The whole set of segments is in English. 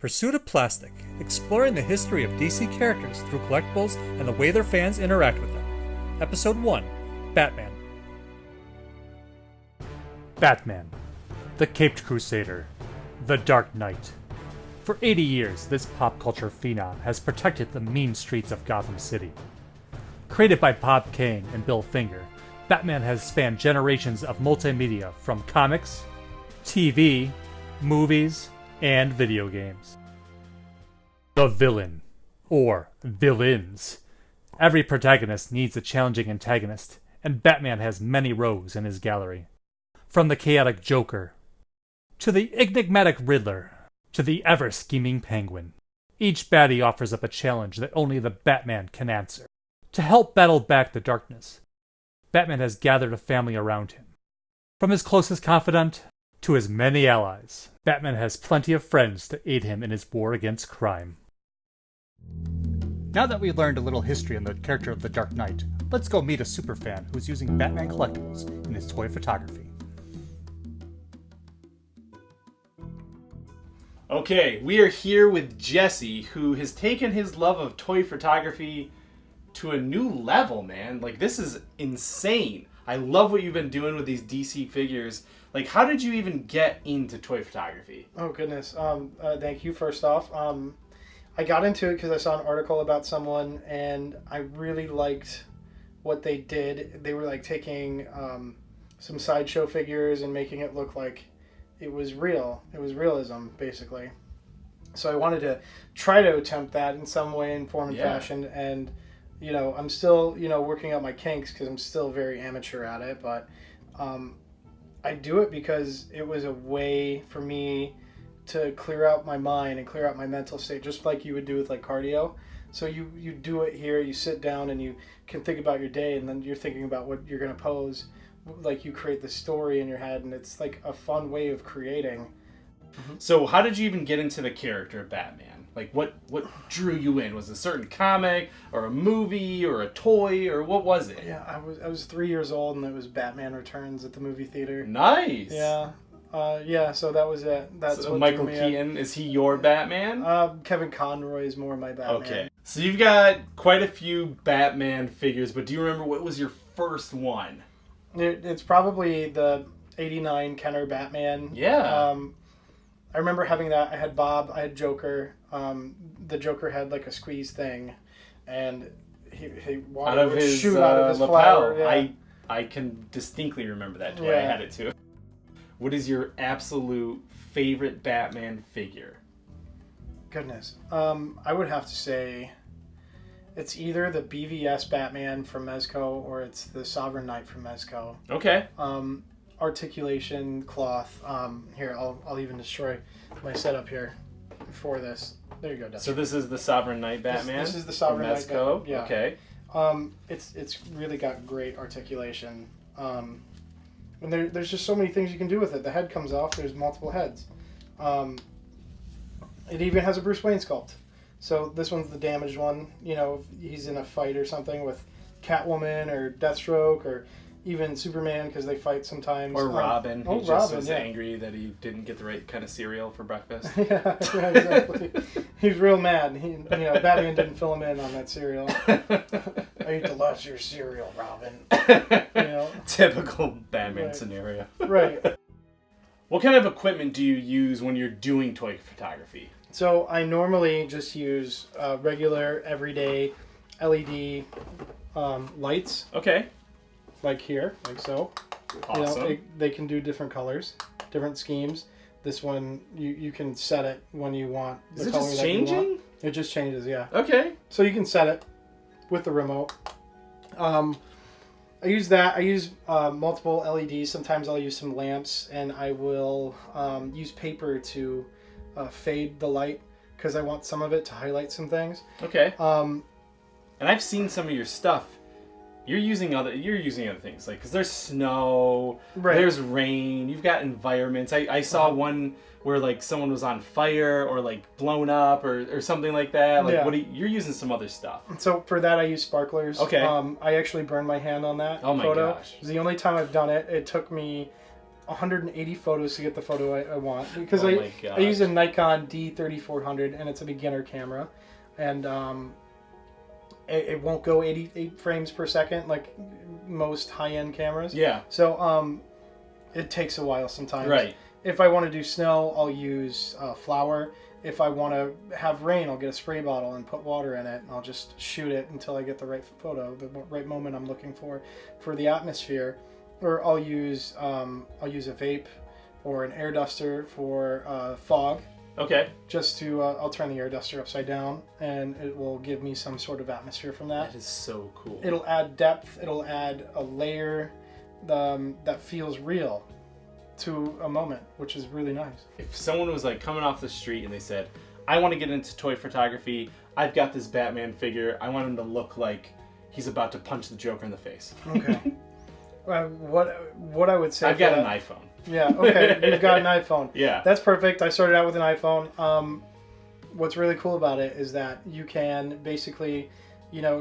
Pursuit of Plastic, exploring the history of DC characters through collectibles and the way their fans interact with them. Episode 1, Batman. Batman, the Caped Crusader, the Dark Knight. For 80 years, this pop culture phenom has protected the mean streets of Gotham City. Created by Bob Kane and Bill Finger, Batman has spanned generations of multimedia from comics, TV, movies, and video games. The villain, or villains. Every protagonist needs a challenging antagonist, and Batman has many rogues in his gallery. From the chaotic Joker, to the enigmatic Riddler, to the ever-scheming Penguin. Each baddie offers up a challenge that only the Batman can answer. To help battle back the darkness, Batman has gathered a family around him. From his closest confidant to his many allies, Batman has plenty of friends to aid him in his war against crime. Now that we've learned a little history on the character of the Dark Knight, let's go meet a superfan who's using Batman collectibles in his toy photography. Okay, we are here with Jesse, who has taken his love of toy photography to a new level, man. Like, this is insane. I love what you've been doing with these DC figures. Like, how did you even get into toy photography? Oh, goodness. Thank you, first off. I got into it because I saw an article about someone, and I really liked what they did. They were, like, taking some sideshow figures and making it look like it was real. It was realism, basically. So I wanted to try to attempt that in some way, in form and fashion, and you know, I'm still, working out my kinks because I'm still very amateur at it, but I do it because it was a way for me to clear out my mind and clear out my mental state, just like you would do with like cardio. So you do it here, you sit down and you can think about your day, and then you're thinking about what you're going to pose. Like, you create the story in your head, and it's like a fun way of creating. Mm-hmm. So how did you even get into the character of Batman? Like, what drew you in? Was it a certain comic or a movie or a toy, or what was it? Yeah, I was 3 years old, and it was Batman Returns at the movie theater. Nice. Yeah. So that was it. That's so what Michael drew me Keaton, is he your Batman? Kevin Conroy is more my Batman. Okay. So you've got quite a few Batman figures, but do you remember what was your first one? It's probably the 89 Kenner Batman. Yeah. I remember having that. I had Bob, I had Joker. The Joker had like a squeeze thing, and he water would shoot out of his lapel. flower. Yeah. I can distinctly remember that toy. Yeah. I had it too. What is your absolute favorite Batman figure? Goodness. I would have to say it's either the BVS Batman from Mezco or it's the Sovereign Knight from Mezco. Okay. Articulation, cloth. Here, I'll even destroy my setup here for this. There you go, Dustin. So this is the Sovereign Knight Batman? This is the Sovereign Knight Batman. Yeah. Okay. It's really got great articulation. And there's just so many things you can do with it. The head comes off. There's multiple heads. It even has a Bruce Wayne sculpt. So this one's the damaged one. You know, if he's in a fight or something with Catwoman or Deathstroke or even Superman, because they fight sometimes. Or Robin. He just was angry that he didn't get the right kind of cereal for breakfast. yeah, exactly. He's real mad. Batman didn't fill him in on that cereal. I ate the last year's cereal, Robin. Typical Batman Right. scenario. Right. What kind of equipment do you use when you're doing toy photography? So I normally just use regular, everyday LED lights. Okay. Like here, like so. Awesome. They can do different colors, different schemes. This one, you can set it when you want. Is it just changing? It just changes, yeah. Okay. So you can set it with the remote. I use that. I use multiple LEDs. Sometimes I'll use some lamps, and I will use paper to fade the light because I want some of it to highlight some things. Okay. And I've seen some of your stuff. You're using other things, like, because there's snow, right. There's rain, you've got environments. I saw one where like someone was on fire or like blown up or something like that. Like, yeah. You're using some other stuff. So for that I use sparklers. Okay. I actually burned my hand on that Oh my photo. gosh. It was the only time I've done it. It took me 180 photos to get the photo I want, because Oh my I gosh. use a Nikon D3400 and it's a beginner camera, and it won't go 88 frames per second like most high-end cameras. Yeah. So it takes a while sometimes. Right. If I want to do snow, I'll use flour. If I want to have rain, I'll get a spray bottle and put water in it, and I'll just shoot it until I get the right photo, the right moment I'm looking for the atmosphere. Or I'll use a vape or an air duster for fog. Okay. Just to I'll turn the air duster upside down, and it will give me some sort of atmosphere from that. That is so cool. It'll add depth. It'll add a layer that feels real to a moment, which is really nice. If someone was like coming off the street and they said, I want to get into toy photography, I've got this Batman figure, I want him to look like he's about to punch the Joker in the face. Okay. What I would say, I've got an iPhone. Yeah, okay, you've got an iPhone. Yeah. That's perfect. I started out with an iPhone. What's really cool about it is that you can basically,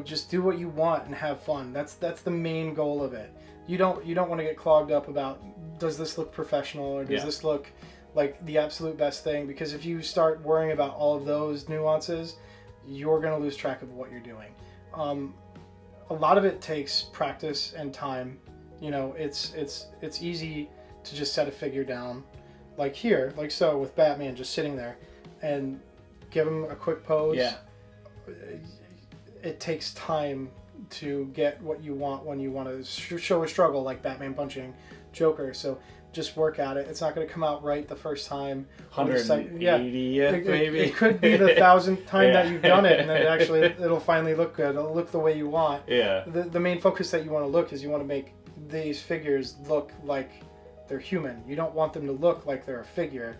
just do what you want and have fun. That's the main goal of it. You don't want to get clogged up about, does this look professional, or does this look like the absolute best thing? Because if you start worrying about all of those nuances, you're going to lose track of what you're doing. A lot of it takes practice and time. It's easy to just set a figure down, like here, like so, with Batman just sitting there, and give him a quick pose. Yeah. It takes time to get what you want when you want to show a struggle, like Batman punching Joker. So just work at it. It's not going to come out right the first time. 180th, maybe. It could be the 1,000th time that you've done it, and then it'll finally look good. It'll look the way you want. Yeah. The main focus that you want to look is you want to make these figures look like they're human. You don't want them to look like they're a figure.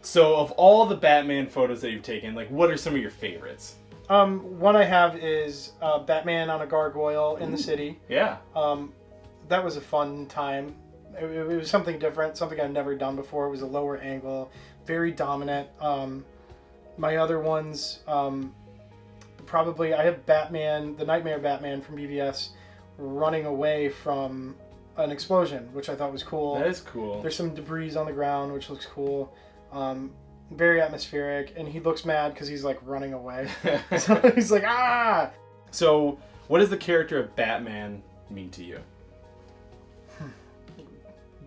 So of all the Batman photos that you've taken, like, what are some of your favorites? One I have is Batman on a gargoyle in the city. Yeah. That was a fun time. It was something different, something I'd never done before. It was a lower angle, very dominant. My other ones, probably, I have Batman, the Nightmare Batman from BVS, running away from an explosion, which I thought was cool. That is cool. There's some debris on the ground, which looks cool. Very atmospheric, and he looks mad because he's like running away. So he's like, ah! So what does the character of Batman mean to you?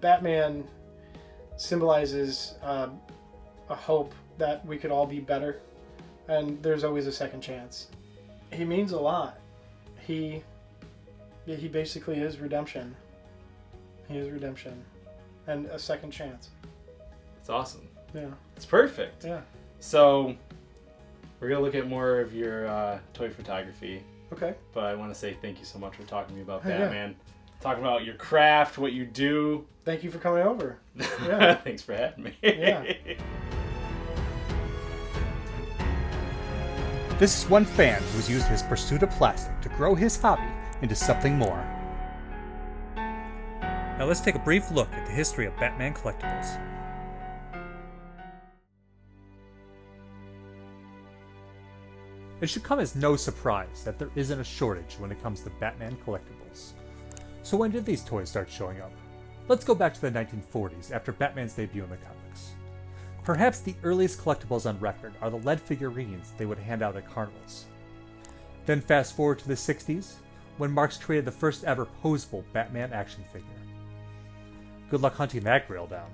Batman symbolizes a hope that we could all be better, and there's always a second chance. He means a lot. He basically is redemption. He is redemption and a second chance. It's awesome. Yeah. It's perfect. Yeah. So we're going to look at more of your toy photography. Okay. But I want to say thank you so much for talking to me about Yeah. Batman. Talking about your craft, what you do. Thank you for coming over. Yeah. Thanks for having me. Yeah. This is one fan who's used his pursuit of plastic to grow his hobby into something more. Now let's take a brief look at the history of Batman collectibles. It should come as no surprise that there isn't a shortage when it comes to Batman collectibles. So when did these toys start showing up? Let's go back to the 1940s, after Batman's debut in the comics. Perhaps the earliest collectibles on record are the lead figurines they would hand out at carnivals. Then fast forward to the 60s, when Marx created the first ever posable Batman action figure. Good luck hunting that grail down.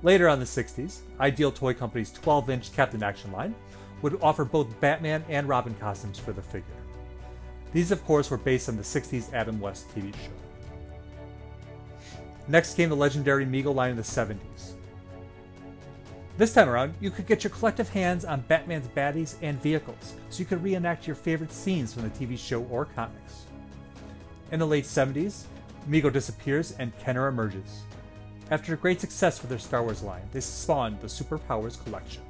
Later on in the 60s, Ideal Toy Company's 12-inch Captain Action line would offer both Batman and Robin costumes for the figure. These, of course, were based on the 60s Adam West TV show. Next came the legendary Meagle line in the 70s. This time around, you could get your collective hands on Batman's baddies and vehicles, so you could reenact your favorite scenes from the TV show or comics. In the late 70s, Meagle disappears and Kenner emerges. After great success with their Star Wars line, they spawned the Superpowers collection.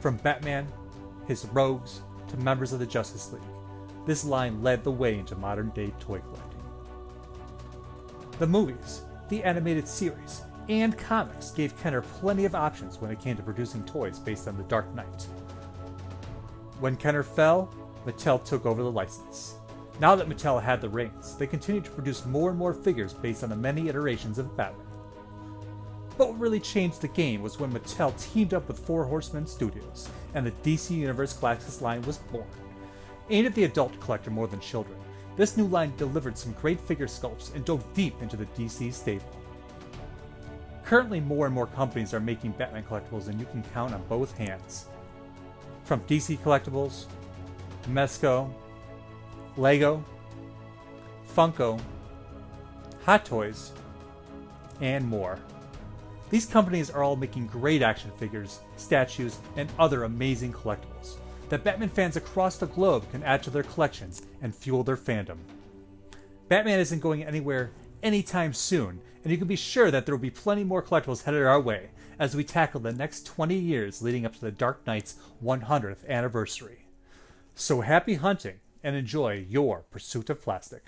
From Batman, his rogues, to members of the Justice League, this line led the way into modern-day toy collecting. The movies, the animated series, and comics gave Kenner plenty of options when it came to producing toys based on The Dark Knight. When Kenner fell, Mattel took over the license. Now that Mattel had the reins, they continued to produce more and more figures based on the many iterations of Batman. But what really changed the game was when Mattel teamed up with Four Horsemen Studios, and the DC Universe Classics line was born. Aimed at the adult collector more than children, this new line delivered some great figure sculpts and dove deep into the DC stable. Currently, more and more companies are making Batman collectibles, and you can count on both hands. From DC Collectibles, Mezco, Lego, Funko, Hot Toys, and more. These companies are all making great action figures, statues, and other amazing collectibles that Batman fans across the globe can add to their collections and fuel their fandom. Batman isn't going anywhere anytime soon, and you can be sure that there will be plenty more collectibles headed our way as we tackle the next 20 years leading up to the Dark Knight's 100th anniversary. So happy hunting, and enjoy your pursuit of plastic.